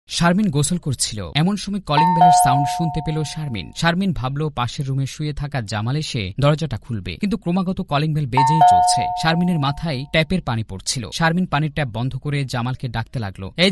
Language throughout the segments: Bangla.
শারমিন গোসল করছিল, এমন সময় কলিং বেলের সাউন্ড শুনতে পেল শারমিন ভাবল পাশের রুমে শুয়ে থাকা জামাল এসে দরজাটা খুলবে, কিন্তু ক্রমাগত কলিং বেল বেজেই চলছে। শারমিনের মাথায় ট্যাপের পানি পড়ছিল। শারমিন পানির ট্যাপ বন্ধ করে জামালকে ডাকতে লাগলো, এই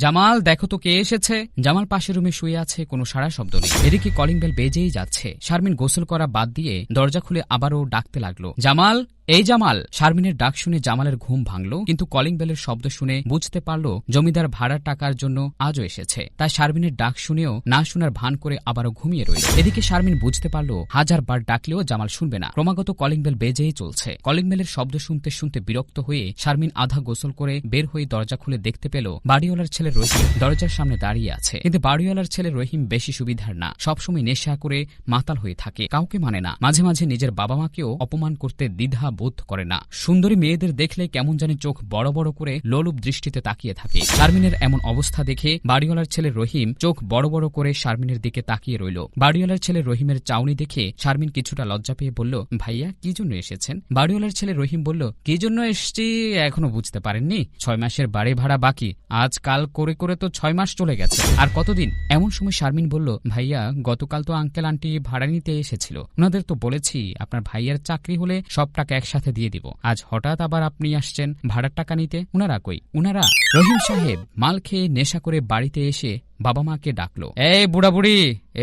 জামাল দেখো তো কে এসেছে। জামাল পাশের রুমে শুয়ে আছে, কোনো সাড়া শব্দ নেই। এদিকে কলিং বেল বেজেই যাচ্ছে। শারমিন গোসল করা বাদ দিয়ে দরজা খুলে আবারও ডাকতে লাগলো, জামাল, এই জামাল। শারমিনের ডাক শুনে জামালের ঘুম ভাঙল, কিন্তু কলিং বেলের শব্দ শুনে বুঝতে পারল জমিদার ভাড়ার টাকার জন্য আজও এসেছে। তাই শারমিনের ডাক শুনেও না শোনার ভান করে আবারও ঘুমিয়ে রইল। এদিকে শারমিন বুঝতে পারল হাজারবার ডাকলেও জামাল শুনবে না, ক্রমাগত কলিং বেল বেজেই চলছে। কলিং বেলের শব্দ শুনতে শুনতে বিরক্ত হয়ে শারমিন আধা গোসল করে বের হয়ে দরজা খুলে দেখতে পেল বাড়িওয়ালার ছেলে রহিম দরজার সামনে দাঁড়িয়ে আছে। কিন্তু বাড়িওয়ালার ছেলে রহিম বেশি সুবিধার না, সবসময় নেশা করে মাতাল হয়ে থাকে, কাউকে মানে না, মাঝে মাঝে নিজের বাবা মাকেও অপমান করতে দ্বিধা বোধ করে না। সুন্দরী মেয়েদের দেখলে কেমন জানি চোখ বড় বড় করে লোলুপ দৃষ্টিতে তাকিয়ে থাকে। শারমিনের এমন অবস্থা দেখে বাড়িওয়ালার ছেলে রহিম চোখ বড় বড় করে শারমিনের দিকে তাকিয়ে রইল। বাড়িওয়ালার ছেলে রহিমের চাউনি দেখে শারমিন কিছুটা লজ্জা পেয়ে বলল, ভাইয়া কি জন্য এসেছেন? বাড়িওয়ালার ছেলে রহিম বলল, কি জন্য এসছি এখনো বুঝতে পারেননি? 6 মাসের বাড়ি ভাড়া বাকি, আজকাল করে করে তো 6 মাস চলে গেছে, আর কতদিন? এমন সময় শারমিন বলল, ভাইয়া গতকাল তো আঙ্কেল আন্টি ভাড়া নিতে এসেছিল, ওনাদের তো বলেছি আপনার ভাইয়ার চাকরি হলে সব টাকা একসাথে দিয়ে দিব, আজ হঠাৎ আবার আপনি আসছেন ভাড়ার টাকা নিতে? উনারা কই? উনারা? রহিম সাহেব মাল খেয়ে নেশা করে বাড়িতে এসে বাবা মাকে ডাকলো, এই বুড়া বুড়ি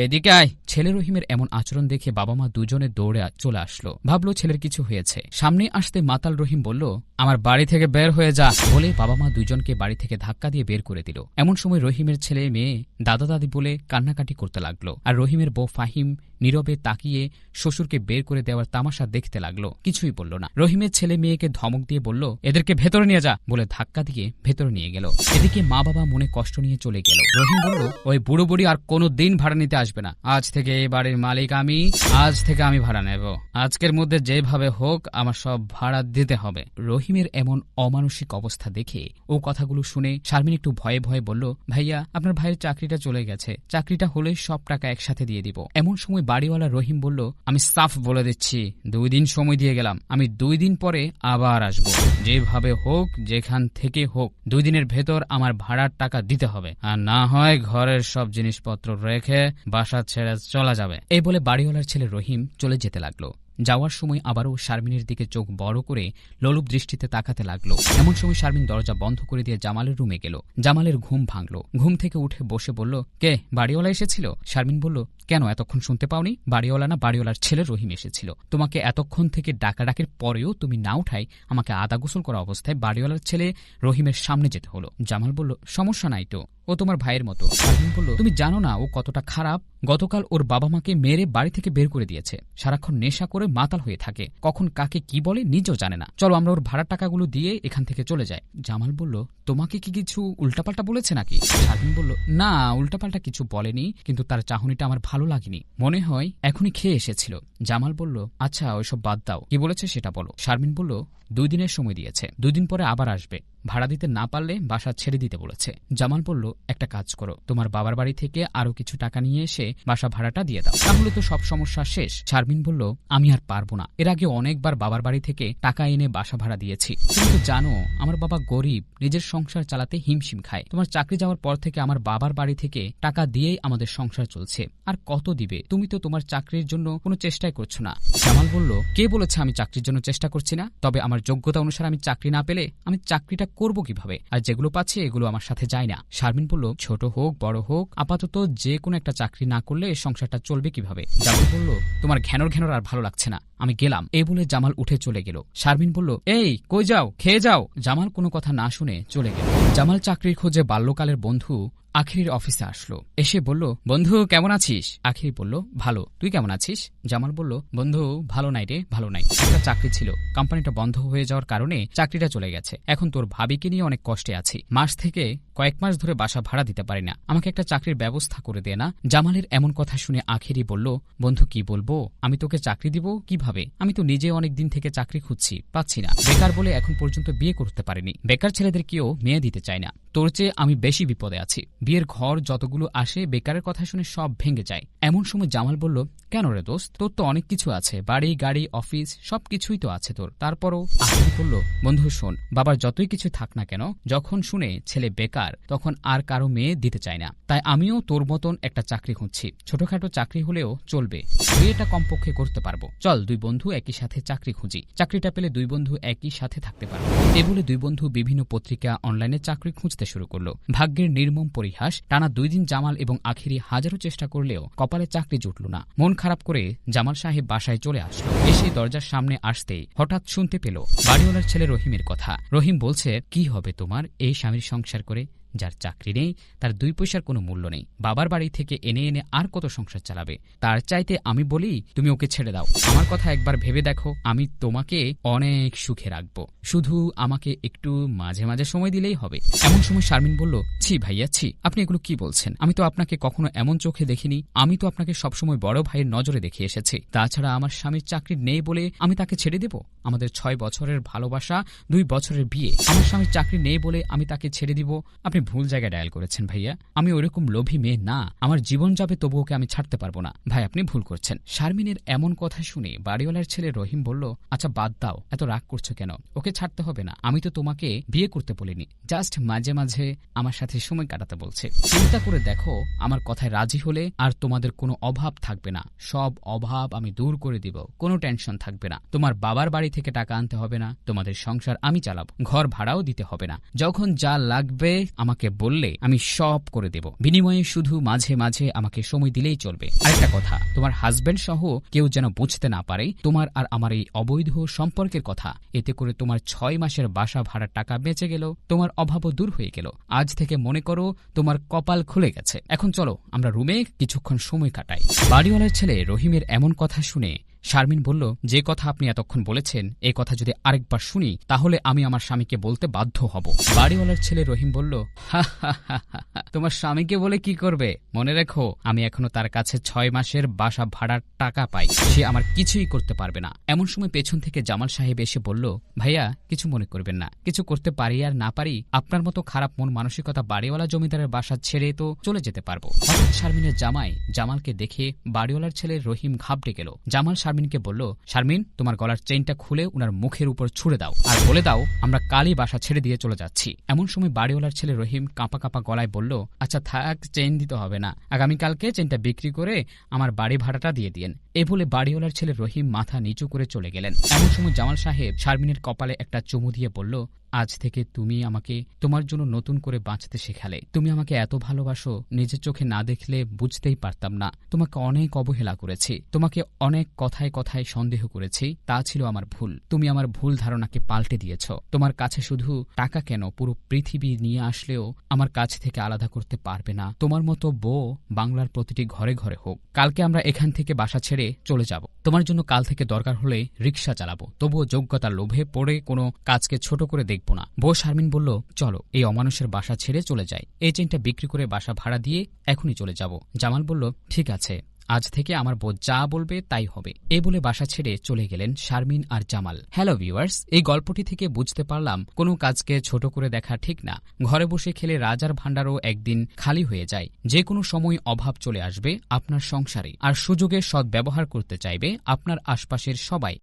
এদিকে আয়। ছেলে রহিমের এমন আচরণ দেখে বাবা মা দুজনে দৌড়ে চলে আসলো, ভাবলো ছেলের কিছু হয়েছে। সামনে আসতে মাতাল রহিম বলল, আমার বাড়ি থেকে বের হয়ে যা বলে বাবা মা দুজনকে বাড়ি থেকে ধাক্কা দিয়ে বের করে দিল। এমন সময় রহিমের ছেলে মেয়ে দাদা দাদি বলে কান্নাকাটি করতে লাগলো, আর রহিমের বউ ফাহিম নীরবে তাকিয়ে শ্বশুরকে বের করে দেওয়ার তামাশা দেখতে লাগলো, কিছুই বলল না। রহিমের ছেলে মেয়েকে ধমক দিয়ে বলল, এদেরকে ভেতরে নিয়ে যা বলে ধাক্কা দিয়ে ভেতরে নিয়ে গেল। এদিকে মা বাবা মনে কষ্ট নিয়ে চলে গেল। রহিম বলল, ওই বুড়ো বুড়ি আর কোনো দিন ভাড়া নিতে আসবে না, আজ থেকে এই বাড়ির মালিক আমি, আজ থেকে আমি ভাড়া নেব, আজকের মধ্যে যেভাবে হোক আমার সব ভাড়া দিতে হবে। রহিমের এমন অমানসিক অবস্থা দেখে ও কথাগুলো শুনে শারমিন একটু ভয়ে ভয়ে বলল, ভাইয়া আপনার ভাইয়ের চাকরিটা চলে গেছে, চাকরিটা হলেই সব টাকা একসাথে দিয়ে দিব। এমন সময় বাড়িওয়ালা রহিম বলল, আমি সাফ বলে দিচ্ছি 2 দিন সময় দিয়ে গেলাম, আমি 2 দিন পরে আবার আসব, যেভাবে হোক যেখান থেকে হোক 2 দিনের ভেতর আমার ভাড়ার টাকা দিতে হবে, আর না হয় ঘরের সব জিনিসপত্র রেখে বাসা ছেড়ে চলা যাবে। এই বলে বাড়িওয়ালার ছেলে রহিম চলে যেতে লাগলো। যাওয়ার সময় আবারও শারমিনের দিকে চোখ বড় করে লোলুপ দৃষ্টিতে তাকাতে লাগলো। এমন সময় শারমিন দরজা বন্ধ করে দিয়ে জামালের রুমে গেল। জামালের ঘুম ভাঙল, ঘুম থেকে উঠে বসে বলল, কে? বাড়িওয়ালা এসেছিল? শারমিন বলল, কেন এতক্ষণ শুনতে পাওনি? বাড়িওয়ালা না, বাড়িওয়ালার ছেলে রহিম এসেছিল। তোমাকে এতক্ষণ থেকে ডাকাডাকির পরেও তুমি না উঠাই আমাকে আদা গোসল করা অবস্থায় বাড়িওয়ালার ছেলে রহিমের সামনে যেতে হলো। জামাল বলল, সমস্যা নাই তো, ও তোমার ভাইয়ের মতো। শারমিন বলল, তুমি জানো না ও কতটা খারাপ? গতকাল ওর বাবা মাকে মেরে বাড়ি থেকে বের করে দিয়েছে, সারাক্ষণ নেশা করে মাতাল হয়ে থাকে, কখন কাকে কি বলে নিজেও জানে না, চলো আমরা ওর ভাড়ার টাকাগুলো দিয়ে এখান থেকে চলে যাই। জামাল বলল, তোমাকে কি কিছু উল্টাপাল্টা বলেছে নাকি? শারমিন বলল, না উল্টাপাল্টা কিছু বলেনি, কিন্তু তার চাহনিটা আমার ভালো লাগেনি, মনে হয় এখনই খেয়ে এসেছিল। জামাল বলল, আচ্ছা ওইসব বাদ দাও, কি বলেছে সেটা বলো। শারমিন বলল, 2 দিনের সময় দিয়েছে, 2 দিন পরে আবার আসবে, ভাড়া দিতে না পারলে বাসা ছেড়ে দিতে বলেছে। জামাল বলল, একটা কাজ করো, তোমার বাবার বাড়ি থেকে আরো কিছু টাকা নিয়ে এসে বাসা ভাড়াটা দিয়ে দাও, তাহলে তো সব সমস্যা শেষ। শারমিন বলল, আমি আর পারবো না, এর আগে অনেকবার বাবার বাড়ি থেকে টাকা এনে বাসা ভাড়া দিয়েছি, তুমি তো জানো আমার বাবা গরিব, নিজের সংসার চালাতে হিমশিম খায়, তোমার চাকরি যাওয়ার পর থেকে আমার বাবার বাড়ি থেকে টাকা দিয়েই আমাদের সংসার চলছে, আর কত দিবে? তুমি তো তোমার চাকরির জন্য কোনো চেষ্টাই করছো না। জামাল বলল, কে বলেছে আমি চাকরির জন্য চেষ্টা করছি না? তবে আমার যোগ্যতা অনুসারে আমি চাকরি না পেলে আমি চাকরিটা করব কিভাবে? আর যেগুলো পাচ্ছি এগুলো আমার সাথে যায় না। শারমিন বলল, ছোট হোক বড় হোক, আপাতত যে কোনো একটা চাকরি না করলে সংসারটা চলবে কিভাবে? জামাল বলল, তোমার ঘ্যানর আর ভালো লাগছে না, আমি গেলাম। এই বলে জামাল উঠে চলে গেল। শারমিন বলল, এই কই যাও, খেয়ে যাও। জামাল কোনো কথা না শুনে চলে গেল। জামাল চাকরির খোঁজে বাল্যকালের বন্ধু আখিরির অফিসে আসলো। এসে বলল, বন্ধু কেমন আছিস? আখিরি বলল, ভালো, তুই কেমন আছিস? জামাল বলল, বন্ধু ভালো নাই রে, ভালো নাই, একটা চাকরি ছিল, কোম্পানিটা বন্ধ হয়ে যাওয়ার কারণে চাকরিটা চলে গেছে, এখন তোর ভাবিকে নিয়ে অনেক কষ্টে আছি, মাস থেকে কয়েক মাস ধরে বাসা ভাড়া দিতে পারি না, আমাকে একটা চাকরির ব্যবস্থা করে দে না। জামালের এমন কথা শুনে আখিরি বলল, বন্ধু কি বলবো, আমি তোকে চাকরি দিব কিভাবে? আমি তো নিজে অনেক দিন থেকে চাকরি খুঁজছি, পাচ্ছি না, বেকার বলে এখন পর্যন্ত বিয়ে করতে পারিনি, বেকার ছেলেদের কেউ মেয়ে দিতে চায় না, তোর চেয়ে আমি বেশি বিপদে আছি। বিয়ের ঘর যতগুলো আসে বেকারের কথা শুনে সব ভেঙে যায়। এমন সময় জামাল বলল, কেন রে দোস্ত, তোর তো অনেক কিছু আছে, বাড়ি গাড়ি অফিস সবকিছুই তো আছে তোর, তারপরও? আফিফ বলল, বন্ধু শোন, বাবার যতই কিছু থাক না কেন, যখন শুনে ছেলে বেকার তখন আর কারো মেয়ে দিতে চায় না। তাই আমিও তোর মতন একটা চাকরি খুঁজছি, ছোটখাটো চাকরি হলেও চলবে, বিয়েটা কমপক্ষে করতে পারবো। চল দুই বন্ধু একই সাথে চাকরি খুঁজি, চাকরিটা পেলে দুই বন্ধু একই সাথে থাকতে পারবো। এ বলে দুই বন্ধু বিভিন্ন পত্রিকা অনলাইনে চাকরি খুঁজতে শুরু করলো। ভাগ্যের নির্মম পরিহাস, টানা 2 দিন জামাল এবং আখিরি হাজারো চেষ্টা করলেও কপালে চাকরি জুটল না। মন খারাপ করে জামাল সাহেব বাসায় চলে আসলো। এসে দরজার সামনে আসতেই হঠাৎ শুনতে পেল বাড়িওয়ালার ছেলে রহিমের কথা। রহিম বলছে, কি হবে তোমার এই স্বামীর সংসার করে? যার চাকরি নেই, তার 2 পয়সার কোনো মূল্য নেই, বাবার বাড়ি থেকে এনে এনে আর কত সংসার চালাবে? তার চাইতে আমি বলি তুমি ওকে ছেড়ে দাও। আমার কথা একবার ভেবে দেখো, আমি তোমাকে অনেক সুখে রাখবো, শুধু আমাকে একটু মাঝে মাঝে সময় দিলেই হবে। এমন সময় শারমিন বলল, ছি ভাইয়া ছি, আপনি এগুলো কি বলছেন? আমি তো আপনাকে কখনো এমন চোখে দেখিনি, আমি তো আপনাকে সবসময় বড় ভাইয়ের নজরে দেখে এসেছি। তাছাড়া আমার স্বামীর চাকরি নেই বলে আমি তাকে ছেড়ে দেব? আমাদের 6 বছরের ভালোবাসা, 2 বছরের বিয়ে, আমার স্বামীর চাকরি নেই বলে আমি তাকে ছেড়ে দিব? আপনি ভুল জায়গায় ডায়াল করেছেন ভাইয়া, আমি ওইরকম লোভী মেয়ে না, আমার জীবন যাবে তবু ওকে আমি ছাড়তে পারবো না। ভাই আপনি ভুল করছেন। শারমিনের এমন কথা শুনে বাড়িওয়ালার ছেলে রহিম বলল, আচ্ছা বাদ দাও, এত রাগ করছো কেন? ওকে ছাড়তে হবে না, আমি তো তোমাকে বিয়ে করতে বলিনি, জাস্ট মাঝে মাঝে আমার সাথে সময় কাটাতে বলছে। চিন্তা করে দেখো, আমার কথায় রাজি হলে আর তোমাদের কোনো অভাব থাকবে না, সব অভাব আমি দূর করে দিব, কোনো টেনশন থাকবে না। তোমার বাবার বাড়ি থেকে টাকা আনতে হবে না, তোমাদের সংসার আমি চালাবো, ঘর ভাড়াও দিতে হবে না, যখন যা লাগবে আমাকে বললে আমি সব করে দেব, বিনিময়ে শুধু মাঝে মাঝে আমাকে সময় দিলেই চলবে। আরেকটা কথা, তোমার হাজবেন্ড সহ কেউ যেন বুঝতে না পারে তোমার আর আমার এই অবৈধ সম্পর্কের কথা, এতে করে তোমার 6 মাসের বাসা ভাড়ার টাকা বেঁচে গেল, তোমার অভাবও দূর হয়ে গেল। আজ থেকে মনে করো তোমার কপাল খুলে গেছে। এখন চলো আমরা রুমে কিছুক্ষণ সময় কাটাই। বাড়িওয়ালার ছেলে রহিমের এমন কথা শুনে শারমিন বলল, যে কথা আপনি এতক্ষণ বলেছেন এই কথা যদি আরেকবার শুনি তাহলে আমি আমার স্বামীকে বলতে বাধ্য হব। বাড়িওয়ালার ছেলে রহিম বলল, হা হা হা হা, তোমার স্বামীকে বলে কি করবে? মনে রেখো আমি এখনো তার কাছে 6 মাসের বাসা ভাড়ার টাকা পাই, সে আমার কিছুই করতে পারবে না। এমন সময় পেছন থেকে জামাল সাহেব এসে বলল, ভাইয়া কিছু মনে করবেন না, কিছু করতে পারি আর না পারি আপনার মতো খারাপ মন মানসিকতা বাড়িওয়ালা জমিদারের বাসা ছেড়ে তো চলে যেতে পারবো। হঠাৎ শারমিনের জামাই জামালকে দেখে বাড়িওয়ালার ছেলে রহিম ঘাবড়ে গেল। জামাল শারমিনকে বলল, শারমিন তোমার গলার চেইনটা খুলে উনার মুখের উপর ছুড়ে দাও আর বলে দাও আমরা কালই বাসা ছেড়ে দিয়ে চলে যাচ্ছি। এমন সময় বাড়িওয়ালার ছেলে রহিম কাঁপা কাঁপা গলায় বলল, আচ্ছা থাক, চেইন দিতে হবে না, আগামীকালকে চেইনটা বিক্রি করে আমার বাড়ি ভাড়াটা দিয়ে দিয়েন। এ বলে বাড়িওয়ালার ছেলে রহিম মাথা নিচু করে চলে গেলেন। এমন সময় জামাল সাহেব শারমিনের কপালে একটা চুমু দিয়ে বলল, আজ থেকে তুমি আমাকে তোমার জন্য নতুন করে বাঁচতে শেখালে, তুমি আমাকে এত ভালোবাসো, নিজের চোখে না দেখলে বুঝতেই পারতাম না, তোমাকে অনেক অবহেলা করেছি, তোমাকে অনেক কথায় কথায় সন্দেহ করেছি, তা ছিল আমার ভুল, তুমি আমার ভুল ধারণাকে পাল্টে দিয়েছ, তোমার কাছে শুধু টাকা কেন পুরো পৃথিবী নিয়ে আসলেও আমার কাছ থেকে আলাদা করতে পারবে না, তোমার মতো বউ বাংলার প্রতিটি ঘরে ঘরে হোক। কালকে আমরা এখান থেকে বাসা ছেড়ে চলে যাব, তোমার জন্য কাল থেকে দরকার হলে রিকশা চালাবো, তবুও যোগ্যতার লোভে পড়ে কোনো কাজকে ছোট করে দেখব না। বউ শারমিন বলল, চলো এই অমানুষের বাসা ছেড়ে চলে যাই, এই চেইনটা বিক্রি করে বাসা ভাড়া দিয়ে এখনই চলে যাব। জামাল বলল, ঠিক আছে, আজ থেকে আমার বউ যা বলবে তাই হবে। এই বলে বাসা ছেড়ে চলে গেলেন শারমিন আর জামাল। হ্যালো ভিউয়ার্স, এই গল্পটি থেকে বুঝতে পারলাম কোনো কাজকে ছোট করে দেখা ঠিক না, ঘরে বসে খেলে রাজার ভাণ্ডারও একদিন খালি হয়ে যায়, যে কোনো সময় অভাব চলে আসবে আপনার সংসারে, আর সুযোগের সদ্ব্যবহার করতে চাইবে আপনার আশপাশের সবাই।